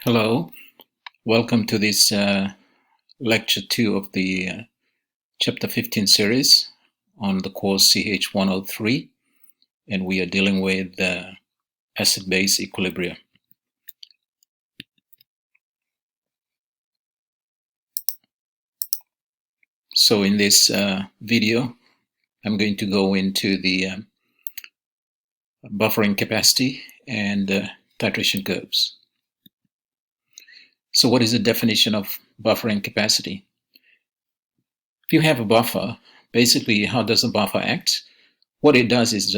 Hello, welcome to this lecture 2 of the chapter 15 series on the course CH103, and we are dealing with acid-base equilibrium. So in this video, I'm going to go into the buffering capacity and titration curves. So what is the definition of buffering capacity? If you have a buffer, basically how does a buffer act? What it does is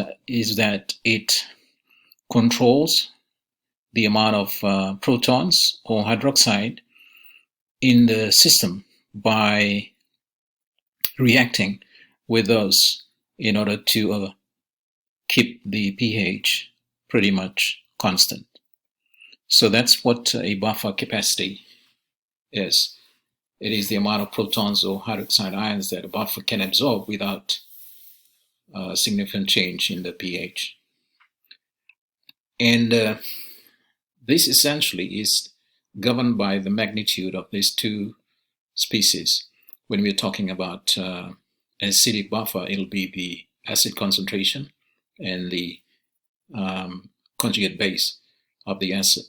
that it controls the amount of protons or hydroxide in the system by reacting with those in order to keep the pH pretty much constant. So that's what a buffer capacity is. It is the amount of protons or hydroxide ions that a buffer can absorb without significant change in the pH. And this essentially is governed by the magnitude of these two species. When we're talking about an acidic buffer, it'll be the acid concentration and the conjugate base of the acid,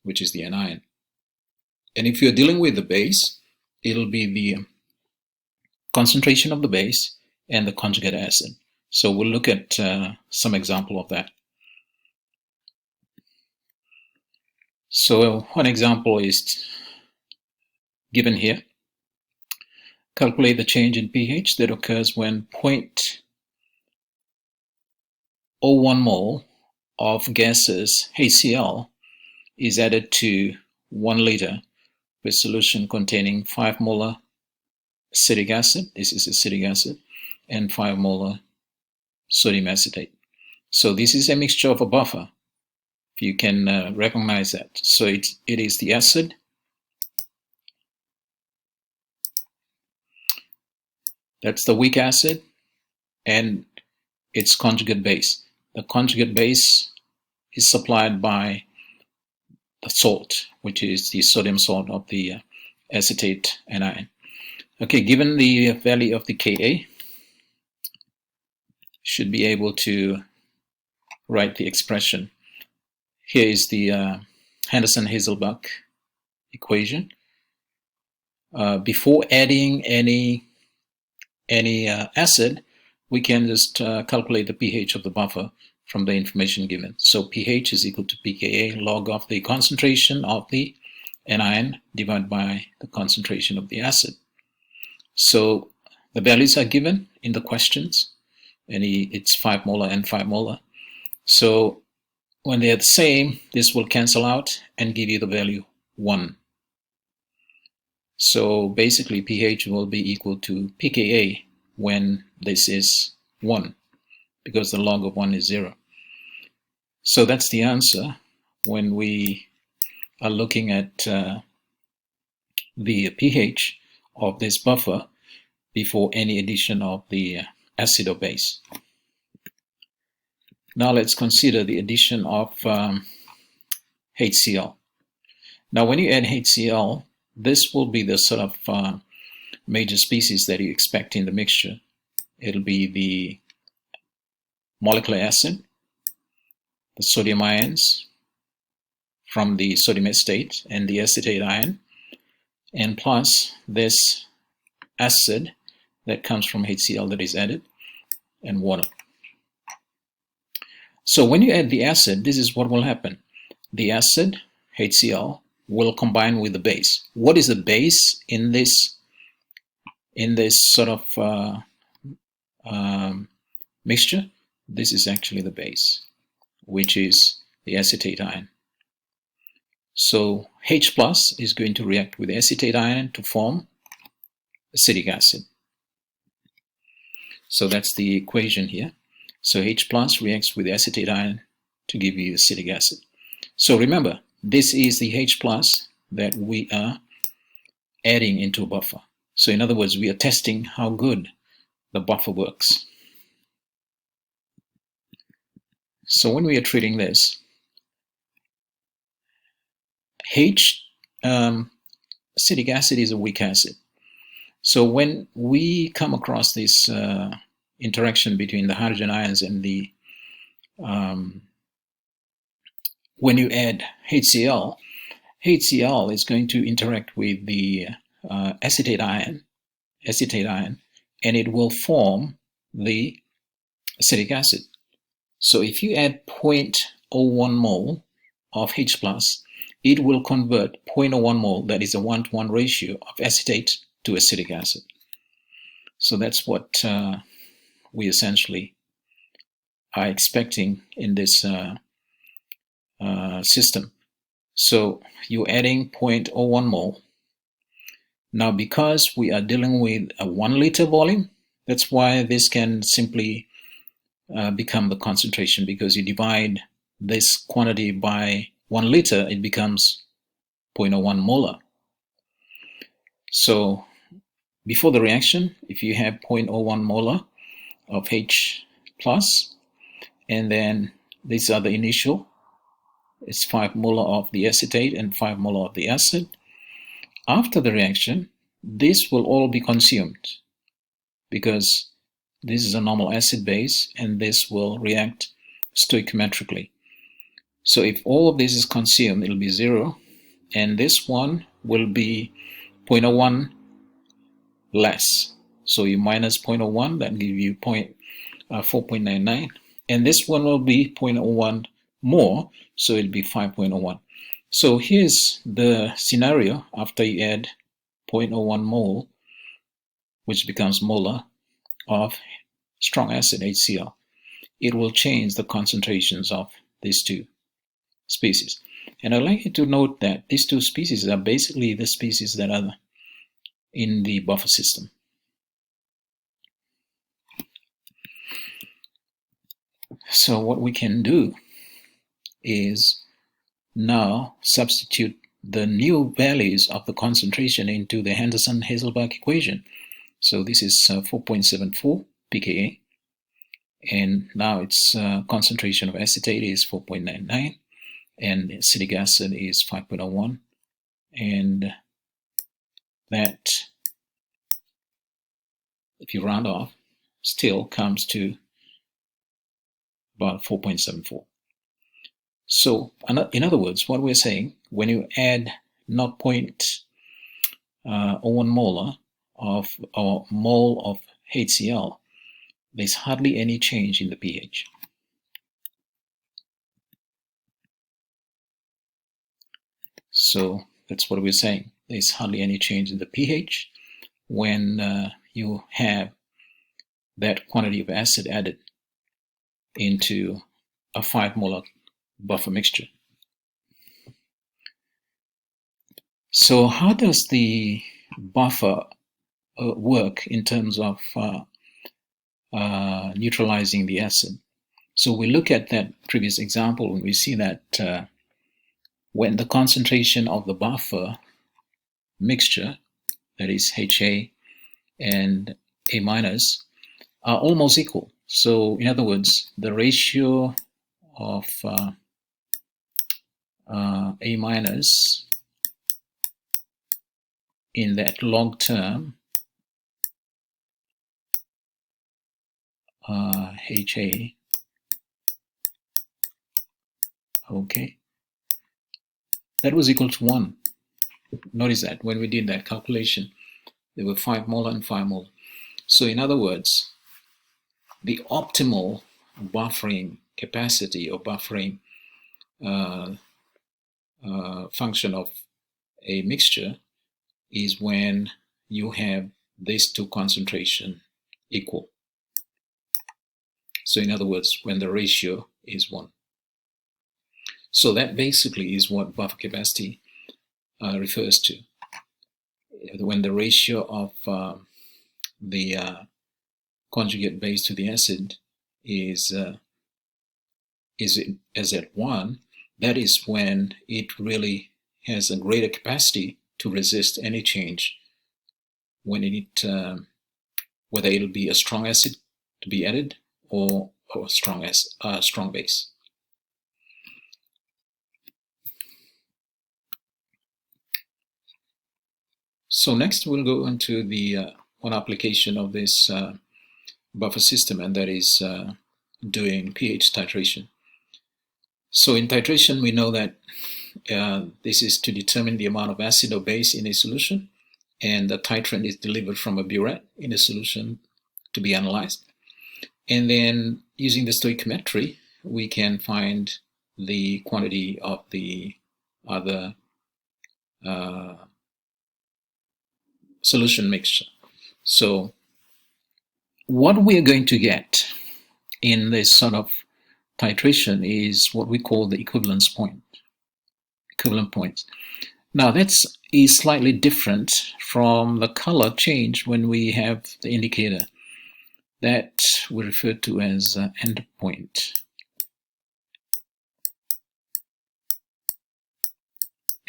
which is the anion. And if you're dealing with the base, it'll be the concentration of the base and the conjugate acid. So we'll look at some example of that. So one example is given here. Calculate the change in pH that occurs when 0.01 mole of gases HCl is added to 1 liter with solution containing 5 molar acetic acid, this is acetic acid, and 5 molar sodium acetate. So this is a mixture of a buffer. You can recognize that. So it is the acid, that's the weak acid, and its conjugate base. The conjugate base is supplied by the salt, which is the sodium salt of the acetate anion. Okay, given the value of the Ka, should be able to write the expression. Here is the Henderson-Hasselbalch equation. Before adding any acid, we can just calculate the pH of the buffer from the information given. So pH is equal to pKa log of the concentration of the anion divided by the concentration of the acid. So the values are given in the questions, and it's 5 molar and 5 molar. So when they're the same, this will cancel out and give you the value 1. So basically pH will be equal to pKa when this is 1, because the log of 1 is 0. So that's the answer when we are looking at the pH of this buffer before any addition of the acid or base. Now let's consider the addition of HCl. Now when you add HCl, this will be the sort of major species that you expect in the mixture. It'll be the molecular acid, the sodium ions from the sodium acetate and the acetate ion, and plus this acid that comes from HCl that is added, and water. So when you add the acid, this is what will happen. The acid, HCl, will combine with the base. What is the base in this sort of mixture? This is actually the base, which is the acetate ion. So H plus is going to react with the acetate ion to form acetic acid. So that's the equation here. So H plus reacts with the acetate ion to give you acetic acid. So remember, this is the H plus that we are adding into a buffer. So in other words, we are testing how good the buffer works. So when we are treating this, Acetic acid is a weak acid. So when we come across this interaction between the hydrogen ions and the when you add HCl, HCl is going to interact with the acetate ion, and it will form the acetic acid. So if you add 0.01 mole of H plus, it will convert 0.01 mole, that is a 1-to-1 ratio of acetate to acetic acid. So that's what we essentially are expecting in this system. So you're adding 0.01 mole. Now, because we are dealing with a 1 liter volume, that's why this can simply become the concentration, because you divide this quantity by 1 liter, it becomes 0.01 molar. So before the reaction, if you have 0.01 molar of H plus, and then these are the initial, it's 5 molar of the acetate and 5 molar of the acid. After the reaction, this will all be consumed, because this is a normal acid base, and this will react stoichiometrically. So if all of this is consumed, it'll be 0, and this one will be 0.01 less. So you minus 0.01, that gives you 4.99, and this one will be 0.01 more, so it'll be 5.01. So here's the scenario after you add 0.01 mole, which becomes molar, of strong acid HCl. It will change the concentrations of these two species. And I'd like you to note that these two species are basically the species that are in the buffer system. So what we can do is now substitute the new values of the concentration into the Henderson-Haselbalch equation. So this is 4.74 pKa, and now its concentration of acetate is 4.99, and acetic acid is 5.01, and that, if you round off, still comes to about 4.74. So in other words, what we're saying, when you add 0.01 molar of or mole of HCl, there's hardly any change in the pH. So that's what we're saying. There's hardly any change in the pH when you have that quantity of acid added into a 5 molar buffer mixture. So how does the buffer work in terms of neutralizing the acid? So we look at that previous example and we see that when the concentration of the buffer mixture, that is HA and A minus, are almost equal. So in other words, the ratio of A minus in that log term HA, okay, that was equal to 1. Notice that when we did that calculation, there were 5 molar and 5 molar. So in other words, the optimal buffering capacity or buffering function of a mixture is when you have these two concentrations equal. So in other words, when the ratio is 1. So that basically is what buffer capacity refers to. When the ratio of the conjugate base to the acid is at 1, that is when it really has a greater capacity to resist any change when it whether it'll be a strong acid to be added or a strong base. So next we'll go into the one application of this buffer system, and that is doing pH titration. So in titration, we know that this is to determine the amount of acid or base in a solution, and the titrant is delivered from a burette in a solution to be analyzed. And then using the stoichiometry, we can find the quantity of the other solution mixture. So what we are going to get in this sort of titration is what we call the equivalent points. Now that's is slightly different from the color change when we have the indicator that we refer to as endpoint.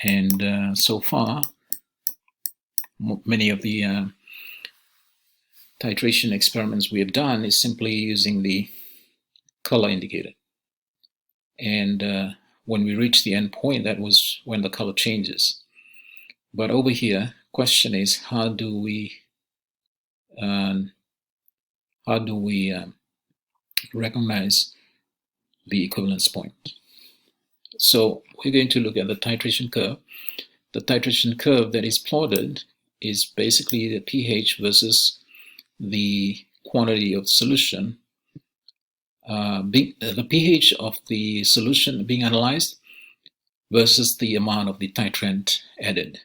And so far, many of the titration experiments we have done is simply using the color indicator. And when we reach the end point, that was when the color changes. But over here, question is how do we recognize the equivalence point? So we're going to look at the titration curve. The titration curve that is plotted is basically the pH versus the quantity of solution, the pH of the solution being analyzed versus the amount of the titrant added.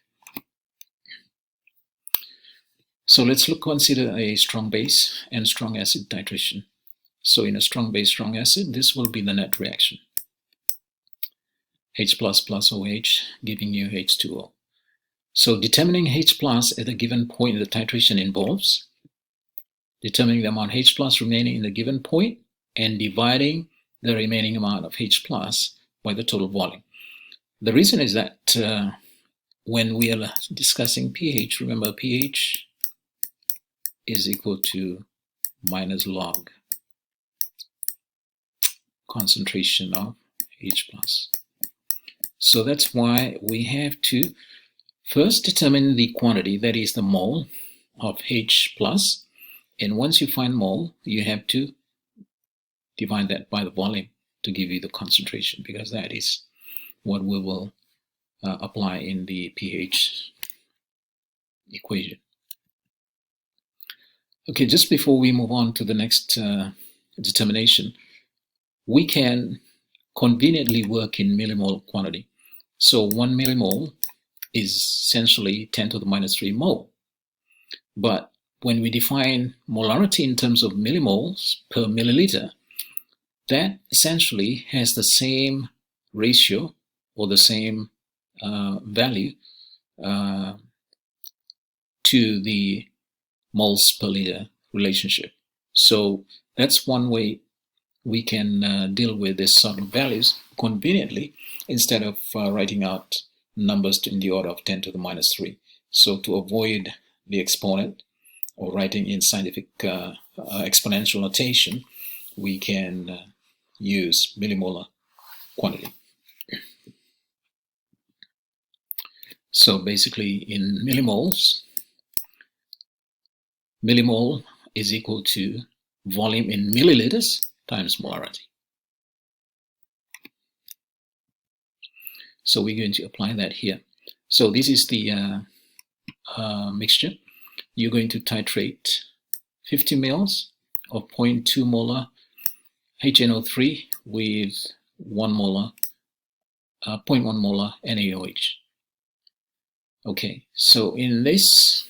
So let's consider a strong base and strong acid titration. So in a strong base, strong acid, this will be the net reaction. H plus plus OH giving you H2O. So determining H plus at a given point in the titration involves determining the amount H plus remaining in the given point and dividing the remaining amount of H plus by the total volume. The reason is that when we are discussing pH, remember pH is equal to minus log concentration of H plus. So that's why we have to first determine the quantity, that is the mole of H plus, and once you find mole, you have to divide that by the volume to give you the concentration, because that is what we will apply in the pH equation. Okay, just before we move on to the next determination, we can conveniently work in millimole quantity. So 1 millimole is essentially 10 to the minus 3 mole. But when we define molarity in terms of millimoles per milliliter, that essentially has the same ratio or the same value to the moles per liter relationship. So that's one way we can deal with this sort of values conveniently instead of writing out numbers in the order of 10 to the minus 3. So to avoid the exponent or writing in scientific exponential notation, we can use millimolar quantity. So basically in millimoles, millimole is equal to volume in milliliters times molarity. So we're going to apply that here. So this is the mixture. You're going to titrate 50 mils of 0.2 molar HNO3 with 1 molar, 0.1 molar NaOH. Okay, so in this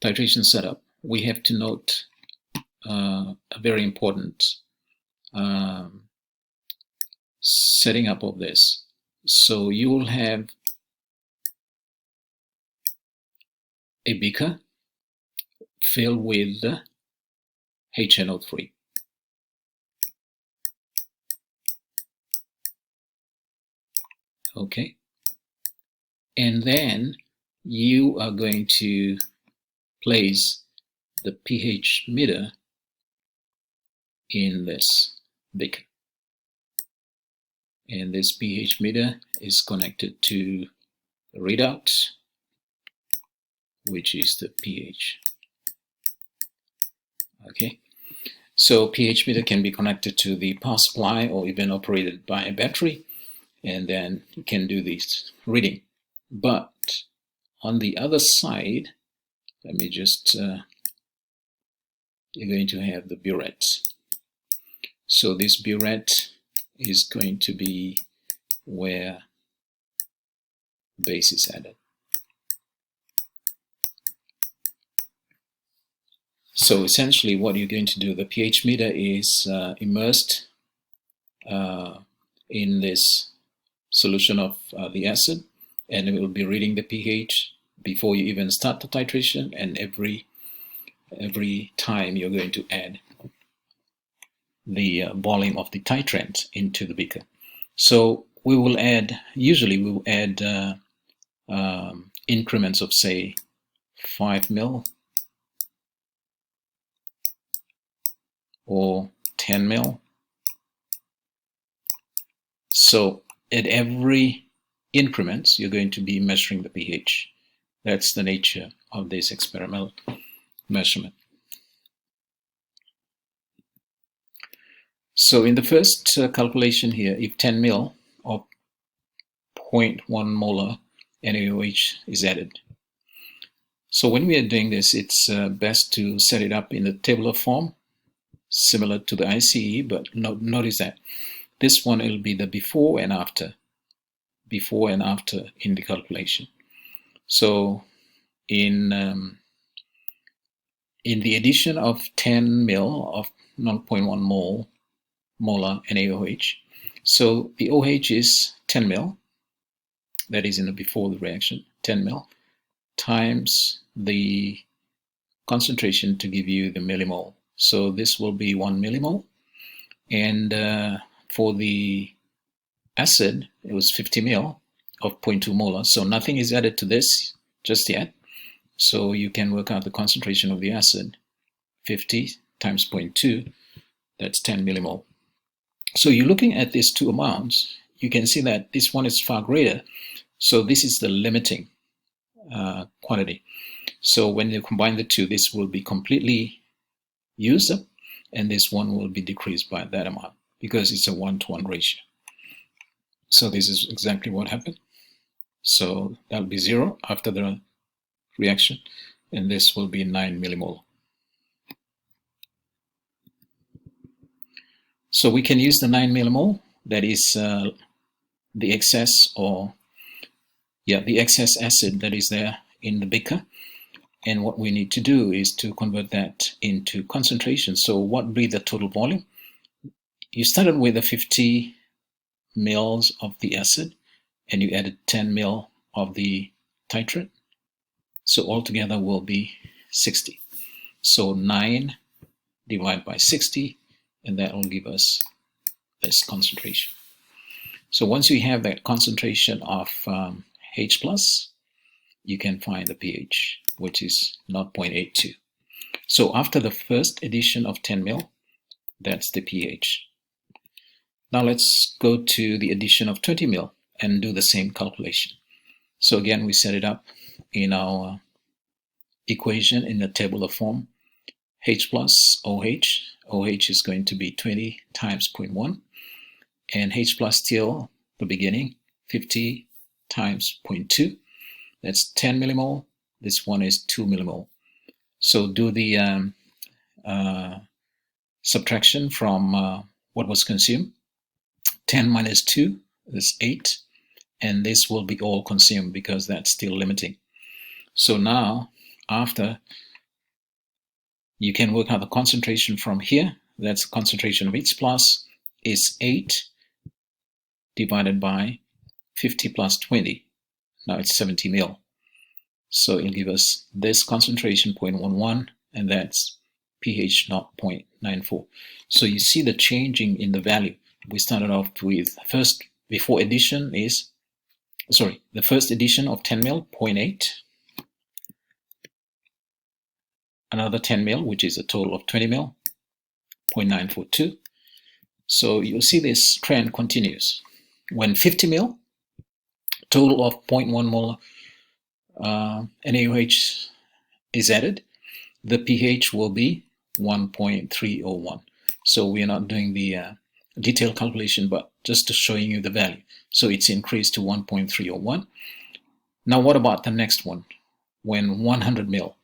titration setup, we have to note a very important setting up of this. So you will have a beaker filled with HNO3. Okay, and then you are going to place the pH meter in this beaker, and this pH meter is connected to the readout, which is the pH. Okay, so pH meter can be connected to the power supply or even operated by a battery, and then you can do this reading. But on the other side, let me just, you're going to have the burette. So this burette is going to be where base is added. So essentially what you're going to do, the pH meter is immersed in this solution of the acid, and it will be reading the pH before you even start the titration, and every time you're going to add the volume of the titrant into the beaker. So we will add, usually we will add increments of say 5 ml or 10 ml. So at every increment you're going to be measuring the pH. That's the nature of this experimental measurement. So in the first calculation here, if 10 ml or 0.1 molar NaOH is added. So when we are doing this, it's best to set it up in the tabular form, similar to the ICE, but notice that this one will be the before and after in the calculation. So in the addition of 10 ml of 0.1 molar NaOH, so the OH is 10 ml, that is in the before the reaction, 10 ml, times the concentration to give you the millimole. So this will be 1 millimole, and for the acid it was 50 ml of 0.2 molar, so nothing is added to this just yet. So you can work out the concentration of the acid, 50 times 0.2, that's 10 millimole. So you're looking at these two amounts, you can see that this one is far greater, so this is the limiting quantity. So when you combine the two, this will be completely used up, and this one will be decreased by that amount because it's a 1-to-1 ratio. So this is exactly what happened. So that'll be 0 after the reaction, and this will be 9 millimole. So we can use the 9 millimole, that is the excess, or the excess acid that is there in the beaker, and what we need to do is to convert that into concentration. So what would be the total volume? You started with the 50 ml of the acid, and you added 10 ml of the titrate, so altogether will be 60. So 9 divided by 60, and that will give us this concentration. So once you have that concentration of H+, you can find the pH, which is 0.82. So after the first addition of 10 ml, that's the pH. Now let's go to the addition of 20 ml and do the same calculation. So again, we set it up in our equation in the tabular form. H plus OH. OH is going to be 20 times 0.1, and H plus still the beginning, 50 times 0.2. That's 10 millimole. This one is 2 millimole. So do the subtraction from what was consumed. 10 minus 2 is 8, and this will be all consumed because that's still limiting. So now, after, you can work out the concentration from here. That's the concentration of H plus is 8 divided by 50 plus 20. Now it's 70 ml. So it'll give us this concentration, 0.11, and that's pH 0.94. So you see the changing in the value. We started off with first, before addition is, sorry, the first addition of 10 ml, 0.8. Another 10 ml, which is a total of 20 ml, 0.942. So you'll see this trend continues. When 50 ml, total of 0.1 molar NaOH is added, the pH will be 1.301. So we are not doing the detailed calculation, but just to showing you the value. So it's increased to 1.301. Now what about the next one? When 100 ml.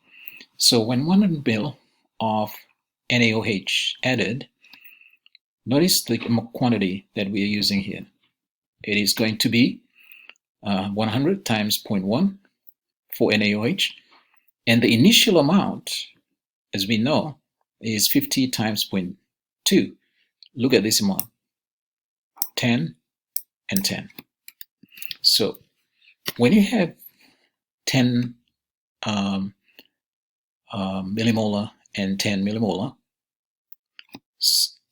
So when 100 ml of NaOH added, notice the quantity that we are using here. It is going to be 100 times 0.1 for NaOH, and the initial amount, as we know, is 50 times 0.2. Look at this amount, 10 and 10. So when you have 10 millimolar and 10 millimolar,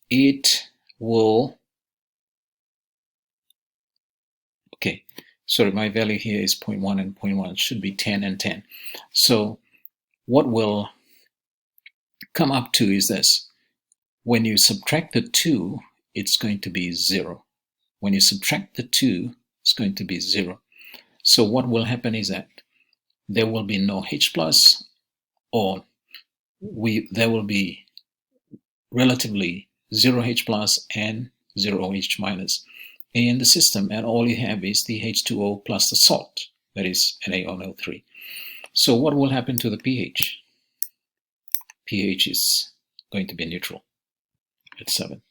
it will, okay, sorry, my value here is 0.1 and 0.1. It should be 10 and 10. So what will come up to is this. When you subtract the 2, it's going to be 0. When you subtract the 2, it's going to be 0. So what will happen is that there will be no H plus, or there will be relatively 0 H plus and 0 OH minus in the system, and all you have is the H2O plus the salt, that is NaONO3. So what will happen to the pH? pH is going to be neutral at 7.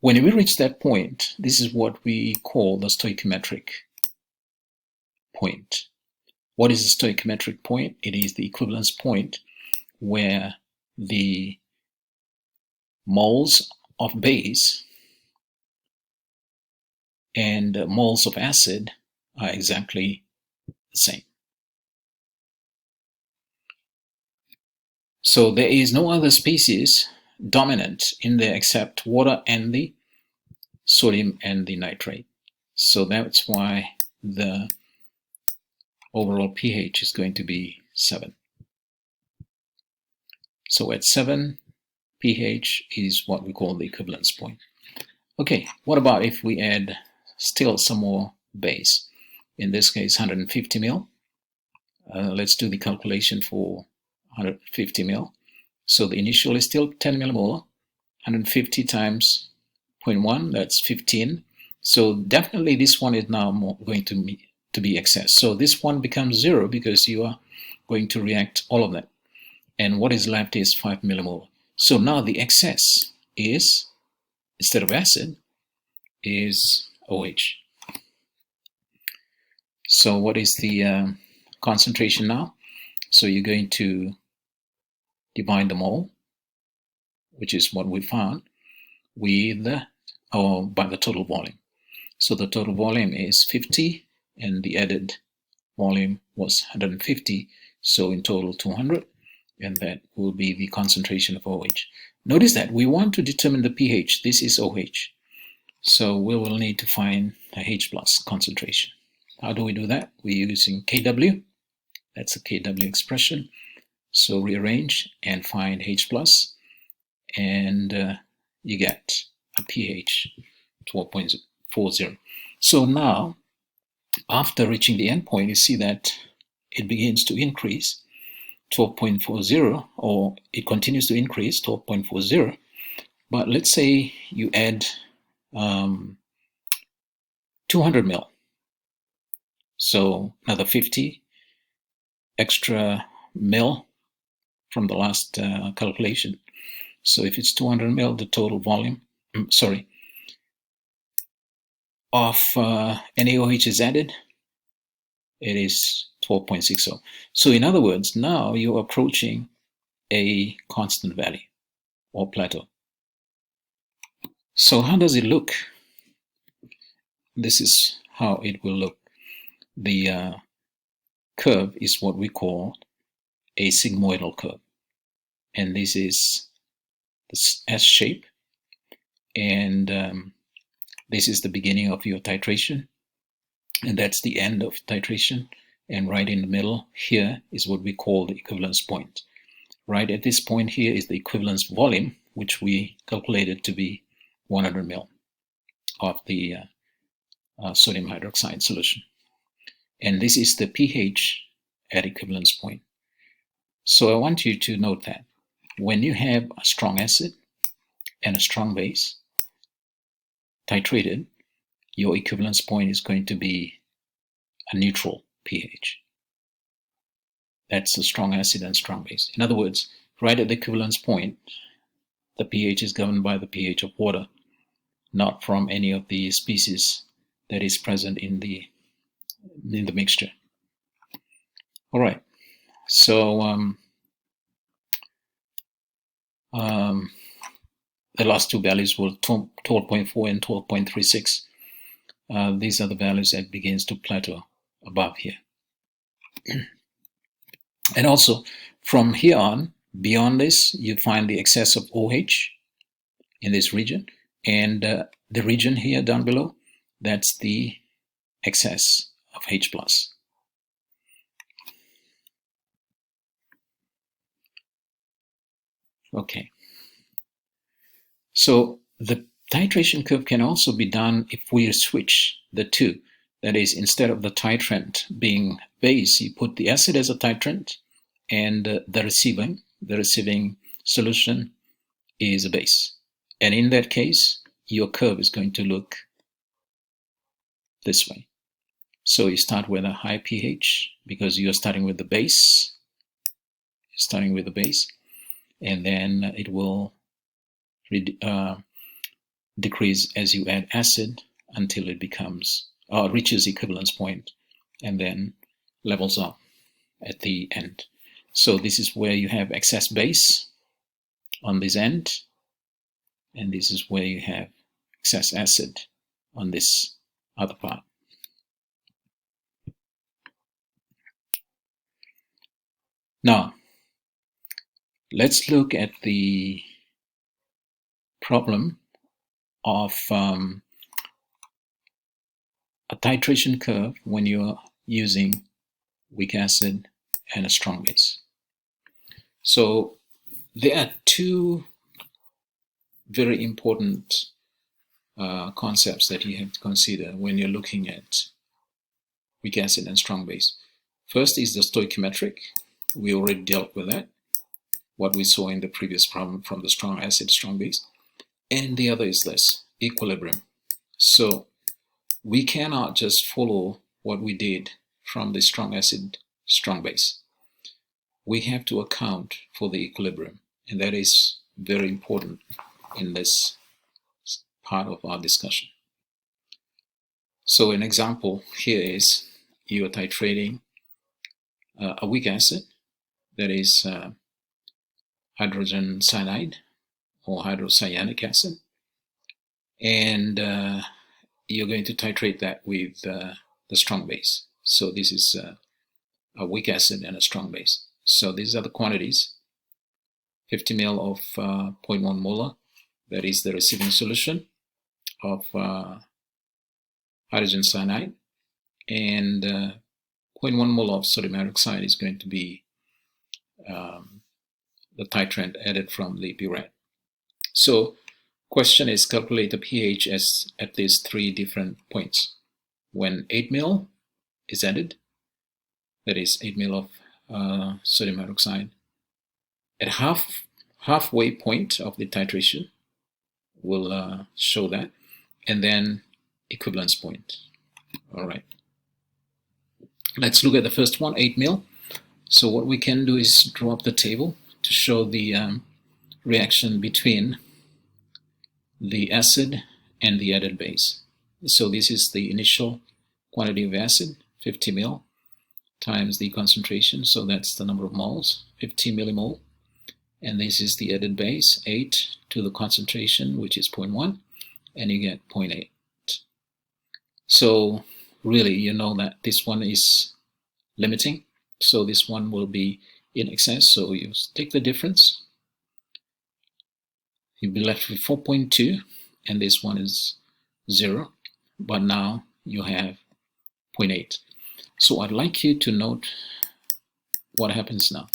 When we reach that point, this is what we call the stoichiometric point. What is the stoichiometric point? It is the equivalence point where the moles of base and moles of acid are exactly the same. So there is no other species dominant in there except water and the sodium and the nitrate. So that's why the overall pH is going to be 7. So at 7, pH is what we call the equivalence point. Okay, what about if we add still some more base? In this case, 150 ml. Let's do the calculation for 150 ml. So the initial is still 10 millimolar. 150 times 0.1, that's 15. So definitely this one is now going to be excess. So this one becomes 0 because you are going to react all of that. And what is left is 5 millimolar. So now the excess is, instead of acid, is OH. So what is the concentration now? So you're going to divide the mole, which is what we found, with by the total volume. So the total volume is 50 and the added volume was 150, so in total 200, and that will be the concentration of OH. Notice that we want to determine the pH. This is OH, so we will need to find a H plus concentration. How do we do that? We're using Kw. That's a Kw expression. So rearrange and find H plus, and you get a pH 12.40. So now, after reaching the endpoint, you see that it begins to increase 12.40, or it continues to increase 12.40. But let's say you add 200 ml. So another 50 extra ml from the last calculation. So if it's 200 ml, the total volume, of NaOH is added, it is 12.60. So in other words, now you're approaching a constant value or plateau. So how does it look? This is how it will look. The curve is what we call a sigmoidal curve, and this is the S shape, and this is the beginning of your titration, and that's the end of titration, and right in the middle here is what we call the equivalence point. Right at this point here is the equivalence volume, which we calculated to be 100 ml of the sodium hydroxide solution. And this is the pH at equivalence point. So I want you to note that when you have a strong acid and a strong base titrated, your equivalence point is going to be a neutral pH. That's a strong acid and strong base. In other words, right at the equivalence point, the pH is governed by the pH of water, not from any of the species that is present in the mixture. All right. So the last two values were 12.4 and 12.36. These are the values that begins to plateau above here. And also, from here on, beyond this, you find the excess of OH in this region. And the region here down below, that's the excess of H+. Okay. So the titration curve can also be done if we switch the two. That is, instead of the titrant being base, you put the acid as a titrant, and the receiving solution is a base. And in that case, your curve is going to look this way. So you start with a high pH because you're starting with the base. You're starting with the base, and then it will decrease as you add acid until it becomes reaches equivalence point, and then levels up at the end. So this is where you have excess base on this end, and this is where you have excess acid on this other part. Now, let's look at the problem of a titration curve when you're using weak acid and a strong base. So there are two very important concepts that you have to consider when you're looking at weak acid and strong base. First is the stoichiometric. We already dealt with that, what we saw in the previous problem from the strong acid, strong base. And the other is this, equilibrium. So we cannot just follow what we did from the strong acid, strong base. We have to account for the equilibrium, and that is very important in this part of our discussion. So an example here is you are titrating a weak acid, that is hydrogen cyanide or hydrocyanic acid, and you're going to titrate that with the strong base. So this is a weak acid and a strong base. So these are the quantities: 50 ml of 0.1 molar, that is the receiving solution of hydrogen cyanide, and 0.1 mol of sodium hydroxide is going to be the titrant added from the burette. So question is, calculate the pH at these three different points. When 8 ml is added, that is 8 ml of sodium hydroxide, at halfway point of the titration will show that, and then equivalence point. All right. Let's look at the first one, 8 ml. So what we can do is draw up the table to show the reaction between the acid and the added base. So this is the initial quantity of acid, 50 ml, times the concentration, so that's the number of moles, 50 millimole. And this is the added base, 8 to the concentration, which is 0.1, and you get 0.8. So really, you know that this one is limiting, so this one will be in excess, so you take the difference. You'll be left with 4.2, and this one is 0, but now you have 0.8. So I'd like you to note what happens now.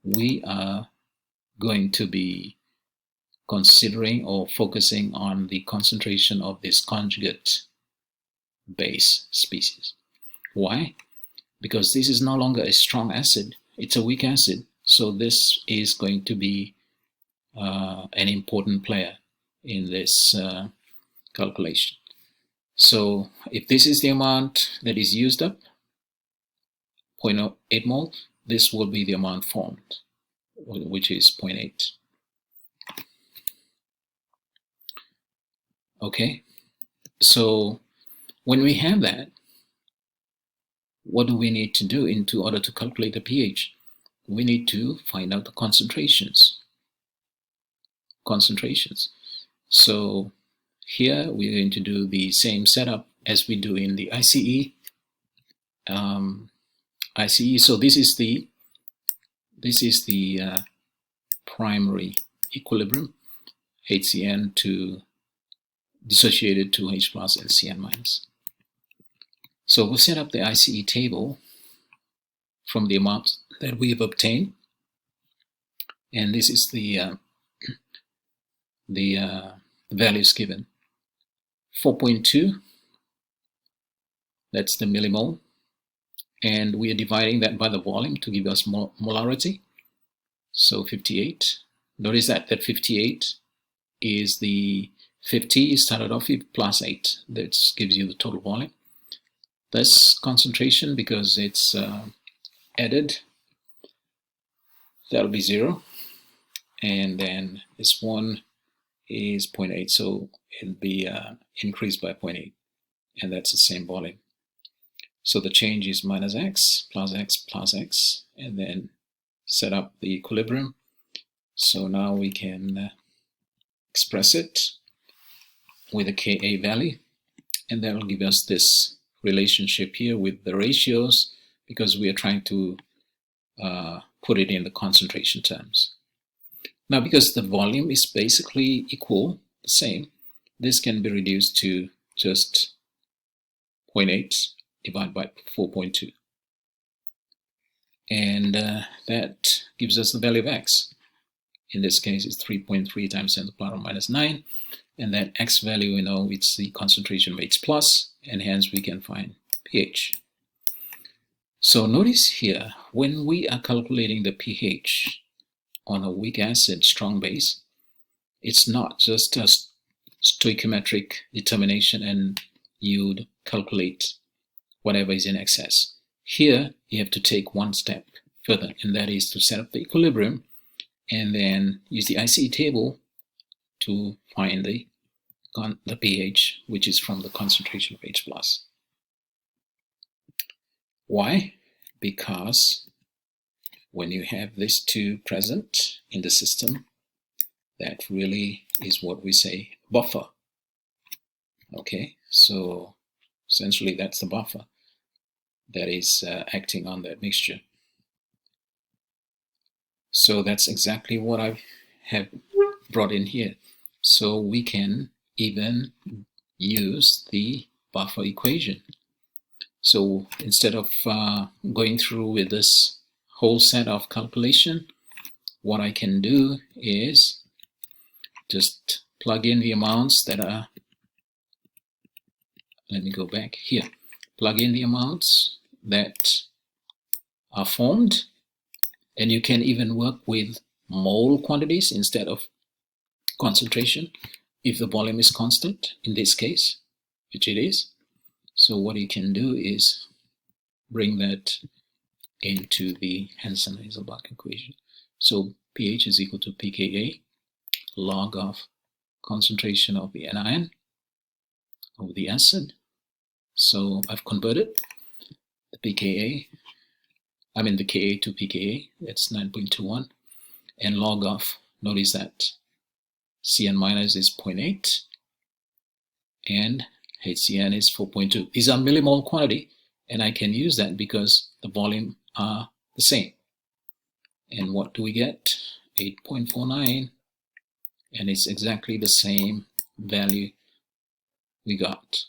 We are going to be considering or focusing on the concentration of this conjugate base species. Why? Because this is no longer a strong acid, it's a weak acid. So this is going to be an important player in this calculation. So if this is the amount that is used up, 0.08 mole, this will be the amount formed, which is 0.8. Okay, so when we have that, what do we need to do in order to calculate the pH? We need to find out the concentrations. So here we're going to do the same setup as we do in the ICE. So this is the primary equilibrium, HCN to dissociated to H plus and Cn minus. So we'll set up the ICE table from the amounts that we have obtained, and this is the values given. 4.2, that's the millimole, and we are dividing that by the volume to give us molarity. So 58. Notice that 58 is the 50 is started off with plus 8. That gives you the total volume. This concentration, because it's added, that'll be 0, and then this one is 0.8, so it'll be increased by 0.8, and that's the same volume. So the change is minus x, plus x, plus x, and then set up the equilibrium. So now we can express it with a Ka value, and that will give us this relationship here with the ratios, because we are trying to put it in the concentration terms. Now, because the volume is basically equal, the same, this can be reduced to just 0.8 divided by 4.2. And that gives us the value of x. In this case, it's 3.3 times 10 to the power minus 9. And that x value, we know it's the concentration of H plus, and hence we can find pH. So notice here, when we are calculating the pH on a weak acid strong base, it's not just a stoichiometric determination and you'd calculate whatever is in excess. Here you have to take one step further, and that is to set up the equilibrium and then use the ICE table to find the pH, which is from the concentration of H plus. Why? Because when you have these two present in the system, that really is what we say buffer. Okay, so essentially that's the buffer that is acting on that mixture. So that's exactly what I have brought in here. So we can even use the buffer equation. So instead of going through with this whole set of calculation, what I can do is just plug in the amounts that are, let me go back here, plug in the amounts that are formed, and you can even work with mole quantities instead of concentration if the volume is constant in this case, which it is. So what you can do is bring that into the Hansen-Haselbach equation. So pH is equal to pKa log of concentration of the anion of the acid. So I've converted the pKa, the Ka to pKa, that's 9.21, and log of, notice that Cn minus is 0.8 and HCN is 4.2. These are millimole quantity, and I can use that because the volume are the same. And what do we get? 8.49, and it's exactly the same value we got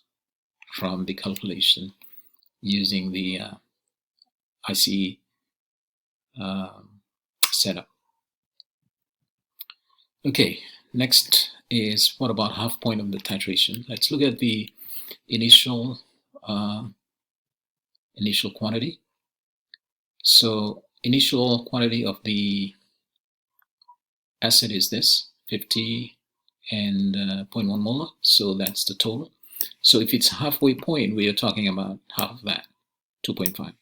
from the calculation using the ICE setup. Okay, next is what about half point of the titration? Let's look at the initial initial quantity. So initial quantity of the acid is this 50 and 0.1 molar, so that's the total. So if it's halfway point, we are talking about half of that, 2.5.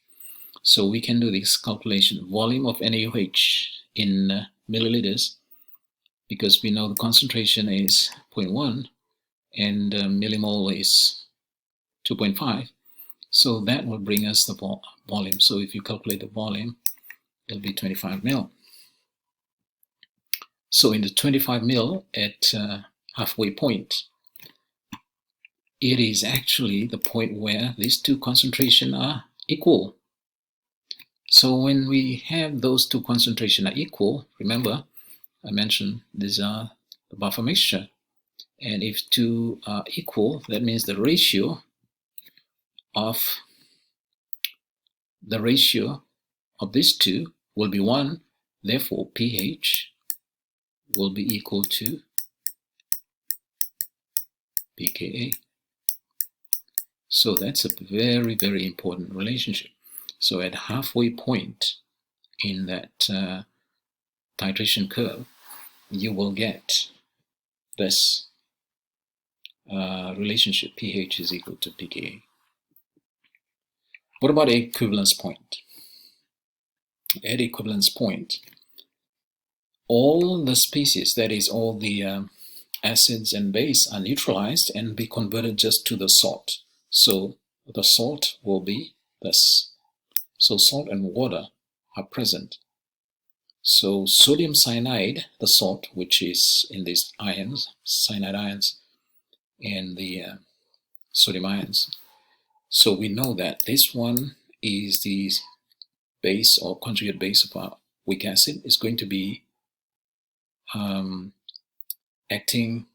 So we can do this calculation, volume of NaOH in milliliters, because we know the concentration is 0.1 and millimole is 2.5. So that will bring us the volume. So if you calculate the volume, it'll be 25 mil. So in the 25 mil at halfway point, it is actually the point where these two concentrations are equal. So when we have those two concentrations are equal, remember I mentioned these are the buffer mixture. And if two are equal, that means the ratio of these two will be 1. Therefore, pH will be equal to pKa. So that's a very, very important relationship. So at halfway point in that titration curve, you will get this relationship, pH is equal to pKa. What about equivalence point? At equivalence point, all the species, that is all the acids and base, are neutralized and be converted just to the salt. So the salt will be this. So salt and water are present. So sodium cyanide, the salt, which is in these ions, cyanide ions, and the sodium ions. So we know that this one is the base or conjugate base of our weak acid, is going to be acting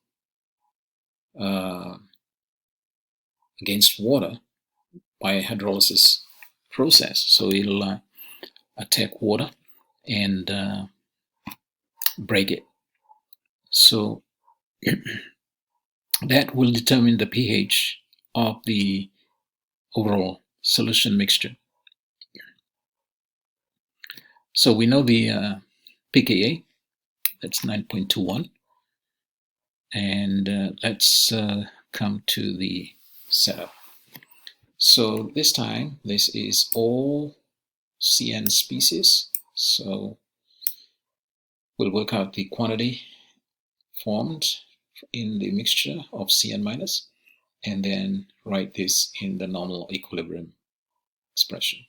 against water by a hydrolysis process. So it'll attack water and break it. So that will determine the pH of the overall solution mixture. So we know the pKa, that's 9.21. And let's come to the setup. So this time, this is all CN species. So we'll work out the quantity formed in the mixture of CN minus, and then write this in the normal equilibrium expression.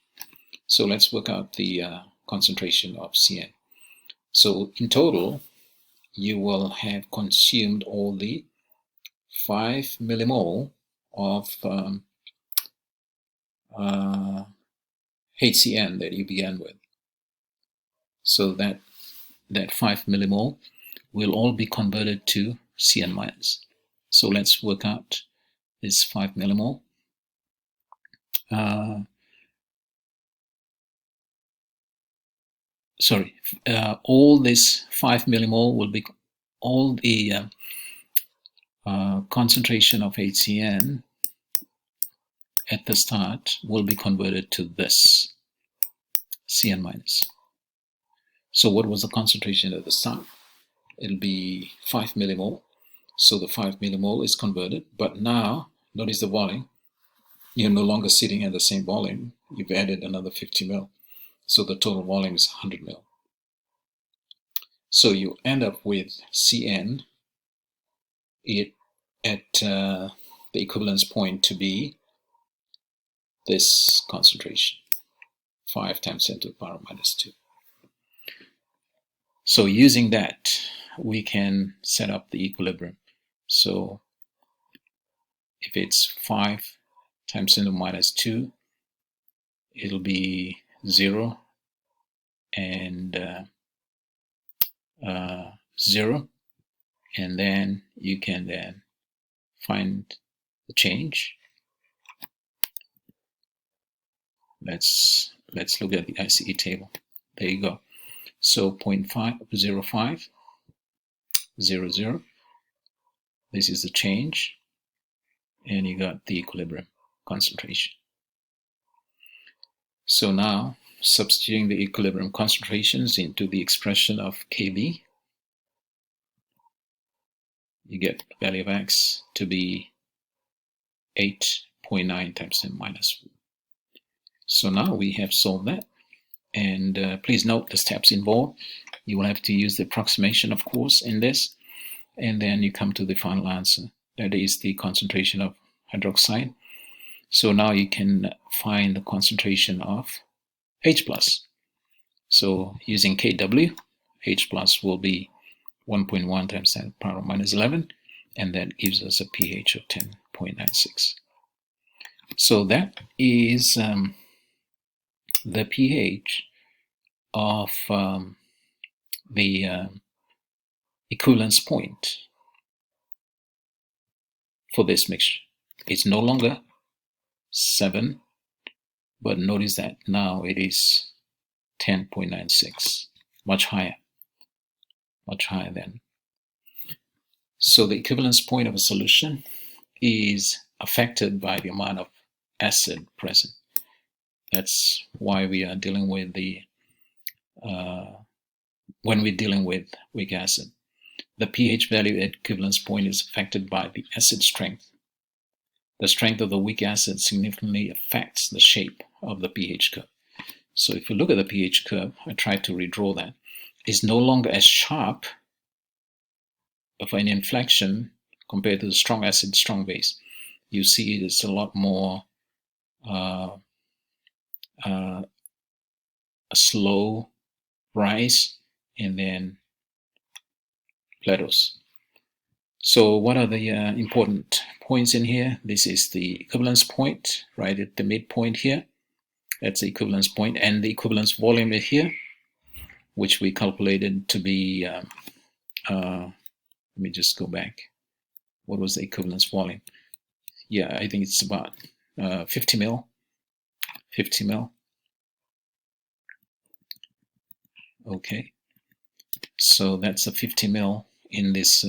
So let's work out the concentration of CN. So in total, you will have consumed all the 5 millimole of HCN that you began with. So that 5 millimole will all be converted to CN minus. So let's work out this 5 millimole. All this 5 millimole will be all the concentration of HCN at the start will be converted to this CN minus. So what was the concentration at the start? It'll be 5 millimole. So the 5 millimole is converted, but now notice the volume. You're no longer sitting at the same volume. You've added another 50 mil. So the total volume is 100 mil. So you end up with CN at the equivalence point to be this concentration, 5 times 10 to the power minus 2. So using that, we can set up the equilibrium. So if it's 5 times 10 to the minus 2, it'll be 0 and 0, and then you can then find the change. Let's look at the ICE table. There you go. So 0.505, 00. This is the change, and you got the equilibrium. concentration. So now, substituting the equilibrium concentrations into the expression of Kb, you get the value of X to be 8.9 times 10 minus 4. So now we have solved that. And please note the steps involved. You will have to use the approximation, of course, in this. And then you come to the final answer. That is the concentration of hydroxide. So now you can find the concentration of H+. So using Kw, H+ will be 1.1 times 10 to the power of minus 11, and that gives us a pH of 10.96. So that is the pH of the equivalence point for this mixture. It's no longer 7, but notice that now it is 10.96, much higher than. So the equivalence point of a solution is affected by the amount of acid present. That's why we are dealing with the when we're dealing with weak acid. The pH value at equivalence point is affected by the acid strength. The strength of the weak acid significantly affects the shape of the pH curve. So if you look at the pH curve, I tried to redraw that. It's no longer as sharp of an inflection compared to the strong acid, strong base. You see it's a lot more a slow rise and then plateaus. So what are the important points in here? This is the equivalence point right at the midpoint here. That's the equivalence point, and the equivalence volume is here, which we calculated to be, let me just go back. What was the equivalence volume? Yeah, I think it's about 50 mil. 50 mil. Okay, so that's a 50 mil in this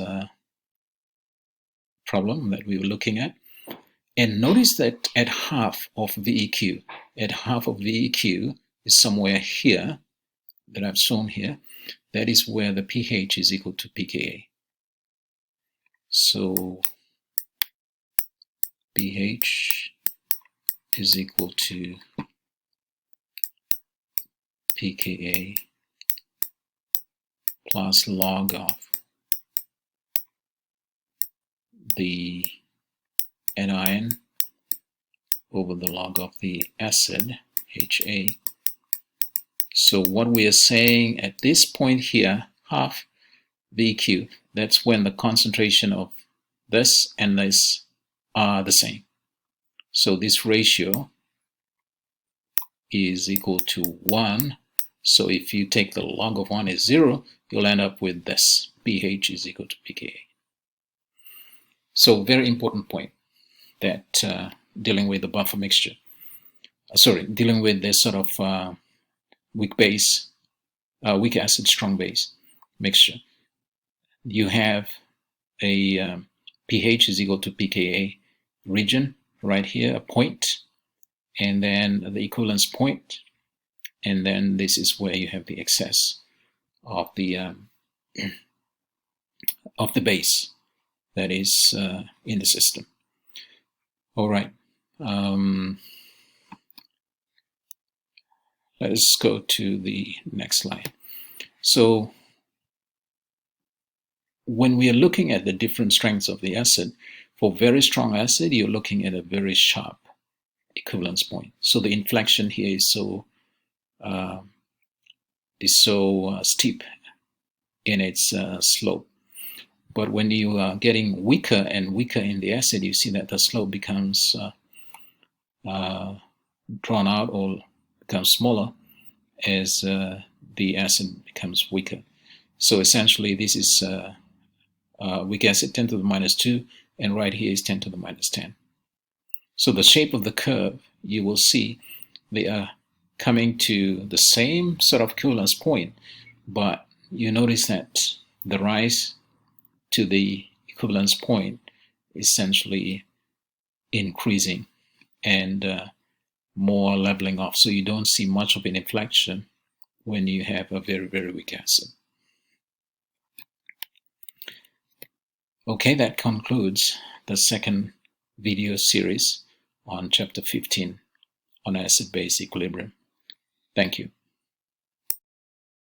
problem that we were looking at. And notice that at half of VEQ, is somewhere here that I've shown here. That is where the pH is equal to pKa. So pH is equal to pKa plus log of the anion over the log of the acid, Ha. So what we are saying at this point here, half VQ, that's when the concentration of this and this are the same. So this ratio is equal to 1. So if you take the log of 1 is 0, you'll end up with this. pH is equal to pKa. So very important point that dealing with the buffer mixture, dealing with this sort of weak base, weak acid, strong base mixture, you have a pH is equal to pKa region right here, a point, and then the equivalence point, and then this is where you have the excess of the base that is in the system. All right. Let's go to the next slide. So when we are looking at the different strengths of the acid, for very strong acid, you're looking at a very sharp equivalence point. So the inflection here is so steep in its slope. But when you are getting weaker and weaker in the acid, you see that the slope becomes drawn out or becomes smaller as the acid becomes weaker. So essentially this is weak acid 10 to the minus 2, and right here is 10 to the minus 10. So the shape of the curve, you will see they are coming to the same sort of equivalence point, but you notice that the rise to the equivalence point is essentially increasing and more leveling off. So you don't see much of an inflection when you have a very, very weak acid. Okay, that concludes the second video series on chapter 15 on acid-base equilibrium. Thank you.